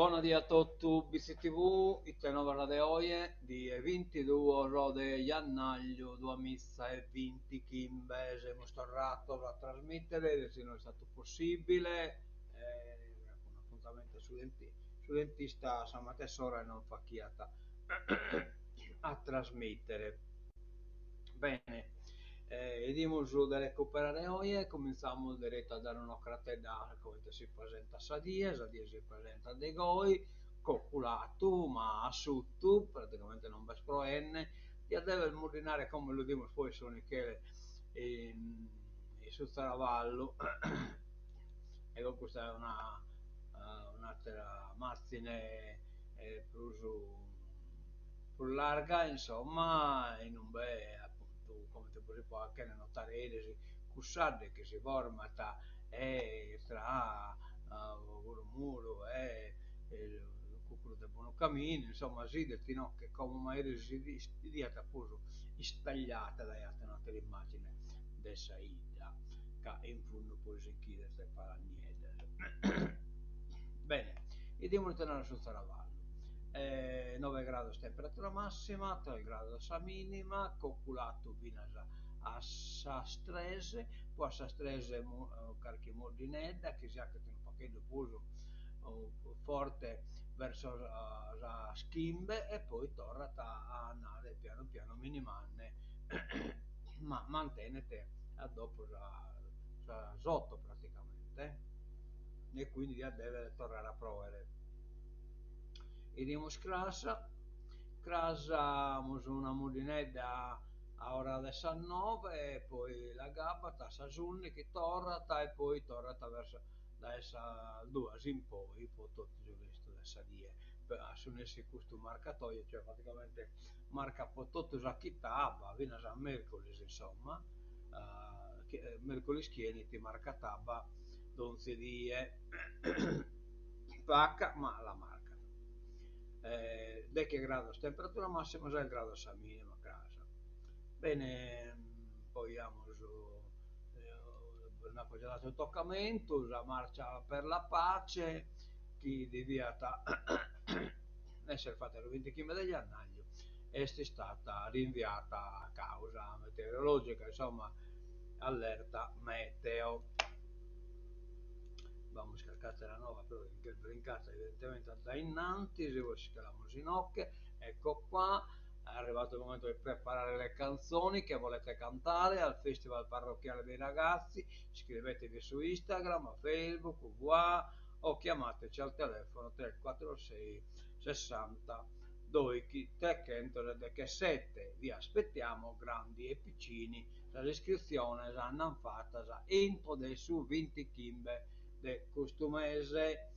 Buonasera a tutti, BCTV, il tenore de oggi di 22 rode Iannaglio, 2020, Kimbe, siamo tornati a trasmettere, se non è stato possibile, un appuntamento su dentista stamattina sera non fa chiata a trasmettere. Bene, vediamo giù da recuperare oggi, cominciamo diretto a dare un'occhiata da come si presenta Sadia si presenta De Goi, cocculato, ma asciutto, praticamente non vespro N, e deve murinare come lo dico poi sono che e su Zaravallo, ecco questa è un'altra mazzine più larga, insomma, in un bel appunto, come te si può anche notare, cussarde che si formata tra muro e il cucolo del buon cammino, insomma, sì, del che come mai si dia appunto istagliata da altre altre immagini dessa ida, che in fondo poi si chiede se parla niente. Bene, andiamo a tornare sul Saravallo. 9 gradi temperatura massima, 3 gradi sa minima, calcolato fino a Sastrese, poi a Sastrese qualche molinedda che si ha che un pacchetto puso forte verso la Schimbe e poi torna a andare piano piano minimanne, ma mantenete a dopo sotto praticamente e quindi deve tornare a provare. Iremos Crasa una mulinedda a ora 19 e poi la gabba ta Sasunni che torrata e poi torrata verso da essa 2 in poi tutto il resto da salire assumersi questo marcatoio, cioè praticamente marca tutto già chittava, viene a mercoledì insomma, mercoledì schieni ti marca tabba donzi di pacca ma la marca che grado temperatura massima già il grado sa minima a casa. Bene, poi abbiamo una appoggiata al toccamento, la marcia per la pace, chi deviata essere fatta il 20 km degli Annaglio è stata rinviata a causa meteorologica, insomma, allerta meteo. Vamos a scaricare la nuova, però che il brincata evidentemente da innanzi, se voi scaliamo ginocchia, ecco qua, è arrivato il momento di preparare le canzoni che volete cantare al Festival Parrocchiale dei Ragazzi, iscrivetevi su Instagram, a Facebook, qua, o chiamateci al telefono 346 60 307, vi aspettiamo grandi e piccini, l'iscrizione hanno fatta entro dei su 20 kimbe de questo mese